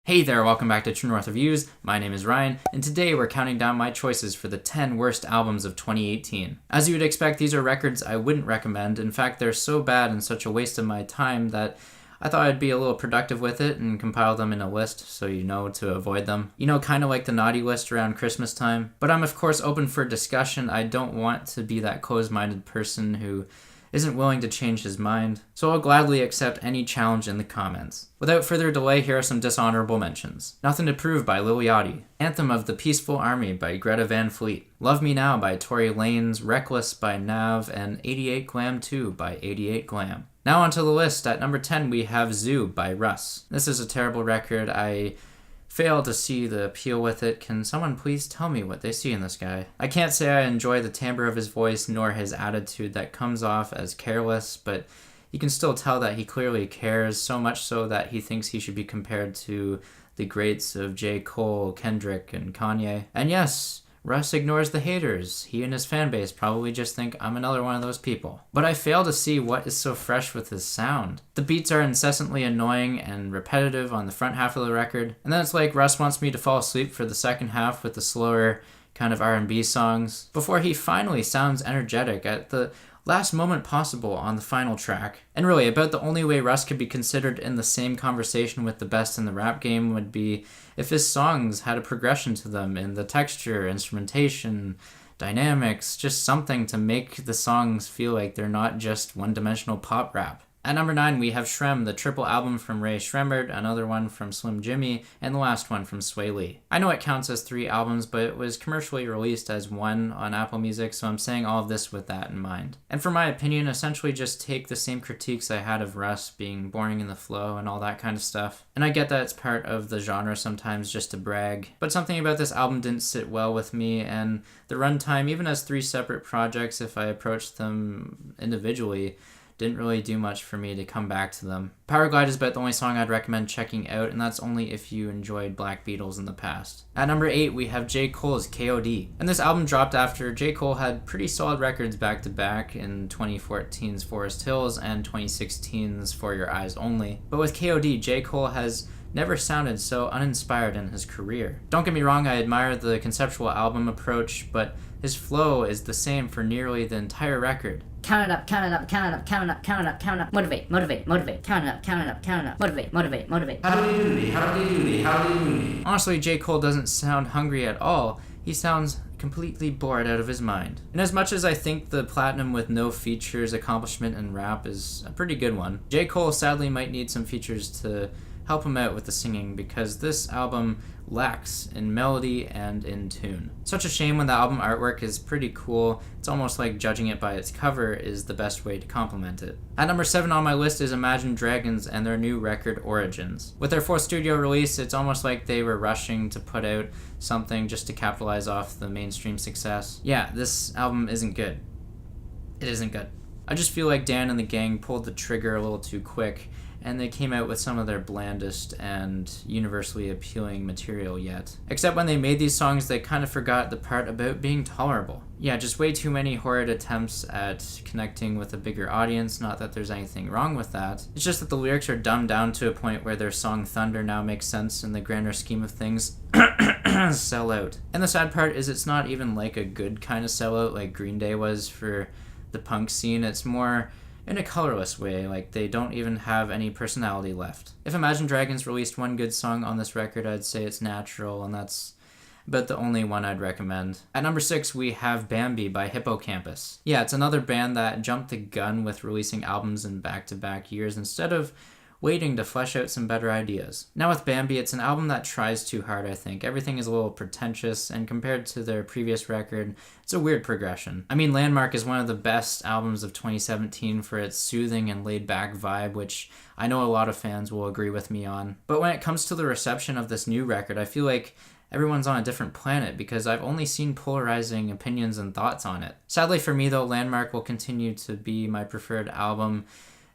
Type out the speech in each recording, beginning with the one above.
Hey there, welcome back to True North Reviews. My name is Ryan, and today we're counting down my choices for the 10 worst albums of 2018. As you would expect, these are records I wouldn't recommend. In fact, they're so bad and such a waste of my time that I thought I'd be a little productive with it and compile them in a list so you know to avoid them. You know, kind of like the naughty list around Christmas time. But I'm of course open for discussion. I don't want to be that closed-minded person who isn't willing to change his mind, so I'll gladly accept any challenge in the comments. Without further delay, here are some dishonorable mentions. Nothing to Prove by Lil Yachty, Anthem of the Peaceful Army by Greta Van Fleet, Love Me Now by Tory Lanez, Reckless by Nav, and 88 Glam 2 by 88 Glam. Now onto the list. At number 10 we have Zoo by Russ. This is a terrible record. I fail to see the appeal with it. Can someone please tell me what they see in this guy? I can't say I enjoy the timbre of his voice nor his attitude that comes off as careless, but you can still tell that he clearly cares, so much so that he thinks he should be compared to the greats of J. Cole, Kendrick, and Kanye. And yes, Russ ignores the haters. He and his fan base probably just think I'm another one of those people. But I fail to see what is so fresh with his sound. The beats are incessantly annoying and repetitive on the front half of the record, and then it's like Russ wants me to fall asleep for the second half with the slower kind of R&B songs, before he finally sounds energetic at the last moment possible on the final track. And really, about the only way Russ could be considered in the same conversation with the best in the rap game would be if his songs had a progression to them in the texture, instrumentation, dynamics, just something to make the songs feel like they're not just one-dimensional pop rap. At number 9, we have Srem, the triple album from Sremmurd, another one from Jxmmi, and the last one from Swae. I know it counts as 3 albums, but it was commercially released as 1 on Apple Music, so I'm saying all of this with that in mind. And for my opinion, essentially just take the same critiques I had of Russ being boring in the flow and all that kind of stuff. And I get that it's part of the genre sometimes just to brag, but something about this album didn't sit well with me, and the runtime, even as 3 separate projects if I approached them individually, didn't really do much for me to come back to them. Powerglide is about the only song I'd recommend checking out, and that's only if you enjoyed Black Beatles in the past. At number 8, we have J. Cole's K.O.D. And this album dropped after J. Cole had pretty solid records back-to-back in 2014's Forest Hills and 2016's For Your Eyes Only. But with K.O.D., J. Cole has never sounded so uninspired in his career. Don't get me wrong, I admire the conceptual album approach, but his flow is the same for nearly the entire record. Count it up, count it up, count it up, count it up, count it up, count it up. Motivate, motivate, motivate. Count it up, count it up, count it up. Motivate, motivate, motivate. Honestly, J. Cole doesn't sound hungry at all. He sounds completely bored out of his mind. And as much as I think the platinum with no features accomplishment in rap is a pretty good one, J. Cole sadly might need some features to help him out with the singing, because this album lacks in melody and in tune. Such a shame when the album artwork is pretty cool. It's almost like judging it by its cover is the best way to compliment it. At number 7 on my list is Imagine Dragons and their new record Origins. With their 4th studio release, it's almost like they were rushing to put out something just to capitalize off the mainstream success. Yeah, this album isn't good. It isn't good. I just feel like Dan and the gang pulled the trigger a little too quick, and they came out with some of their blandest and universally appealing material yet. Except when they made these songs, they kind of forgot the part about being tolerable. Yeah, just way too many horrid attempts at connecting with a bigger audience, not that there's anything wrong with that. It's just that the lyrics are dumbed down to a point where their song Thunder now makes sense in the grander scheme of things. Sell out. And the sad part is it's not even like a good kind of sellout like Green Day was for the punk scene. It's more in a colorless way, like they don't even have any personality left. If Imagine Dragons released one good song on this record, I'd say it's Natural, and that's about the only one I'd recommend. At number 6, we have Bambi by Hippo Campus. Yeah, it's another band that jumped the gun with releasing albums in back-to-back years instead of waiting to flesh out some better ideas. Now with Bambi, it's an album that tries too hard, I think. Everything is a little pretentious, and compared to their previous record, it's a weird progression. I mean, Landmark is one of the best albums of 2017 for its soothing and laid-back vibe, which I know a lot of fans will agree with me on. But when it comes to the reception of this new record, I feel like everyone's on a different planet because I've only seen polarizing opinions and thoughts on it. Sadly for me though, Landmark will continue to be my preferred album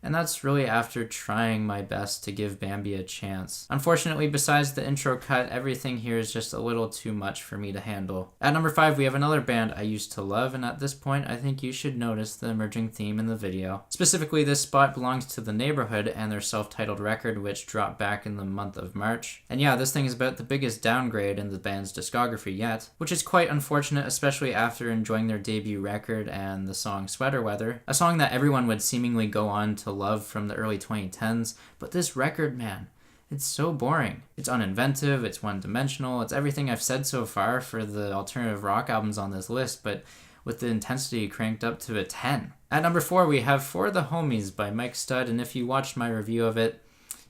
and that's really after trying my best to give Bambi a chance. Unfortunately, besides the intro cut, everything here is just a little too much for me to handle. At number 5, we have another band I used to love, and at this point, I think you should notice the emerging theme in the video. Specifically, this spot belongs to the Neighbourhood and their self-titled record, which dropped back in the month of March. And yeah, this thing is about the biggest downgrade in the band's discography yet, which is quite unfortunate, especially after enjoying their debut record and the song Sweater Weather, a song that everyone would seemingly go on to love from the early 2010s. But this record, man, it's so boring. It's uninventive, it's one-dimensional, it's everything I've said so far for the alternative rock albums on this list, but with the intensity cranked up to a 10. At number 4, we have For the Homies by Mike Stud, and if you watched my review of it,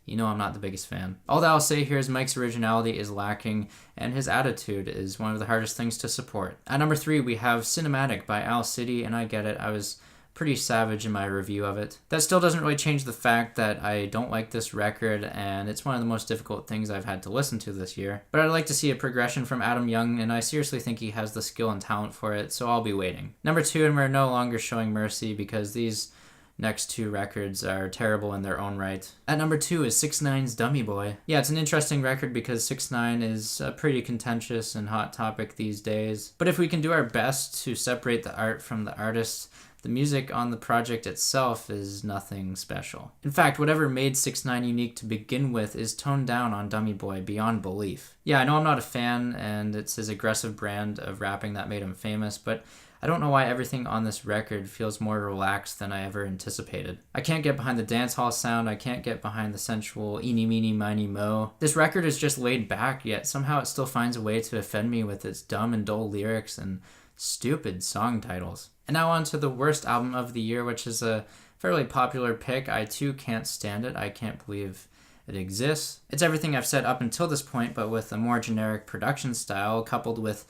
you know I'm not the biggest fan. All that I'll say here is Mike's originality is lacking, and his attitude is one of the hardest things to support. At number 3, we have Cinematic by Owl City, and I get it, I was pretty savage in my review of it. That still doesn't really change the fact that I don't like this record, and it's one of the most difficult things I've had to listen to this year. But I'd like to see a progression from Adam Young, and I seriously think he has the skill and talent for it, so I'll be waiting. Number 2, and we're no longer showing mercy because these next 2 records are terrible in their own right. At number 2 is 6ix9ine's Dummy Boy. Yeah, it's an interesting record because 6ix9ine is a pretty contentious and hot topic these days. But if we can do our best to separate the art from the artist, the music on the project itself is nothing special. In fact, whatever made 6ix9ine unique to begin with is toned down on Dummy Boy beyond belief. Yeah, I know I'm not a fan, and it's his aggressive brand of rapping that made him famous, but I don't know why everything on this record feels more relaxed than I ever anticipated. I can't get behind the dancehall sound, I can't get behind the sensual eeny meeny miny mo. This record is just laid back, yet somehow it still finds a way to offend me with its dumb and dull lyrics and stupid song titles. And now on to the worst album of the year, which is a fairly popular pick. I too can't stand it. I can't believe it exists. It's everything I've said up until this point, but with a more generic production style coupled with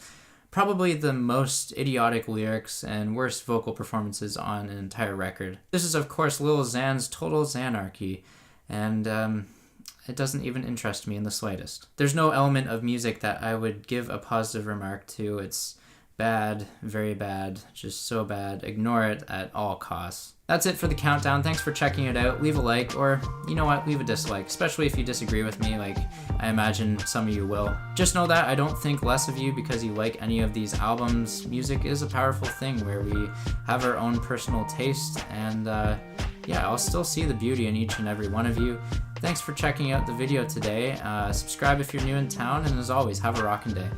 probably the most idiotic lyrics and worst vocal performances on an entire record. This is of course Lil Xan's Total Xanarchy, and it doesn't even interest me in the slightest. There's no element of music that I would give a positive remark to. It's bad, very bad, just so bad. Ignore it at all costs. That's it for the countdown. Thanks for checking it out. Leave a like, or you know what, leave a dislike, especially if you disagree with me, like I imagine some of you will. Just know that I don't think less of you because you like any of these albums. Music is a powerful thing where we have our own personal taste, and yeah, I'll still see the beauty in each and every one of you. Thanks for checking out the video today. Subscribe if you're new in town, and as always, have a rockin' day.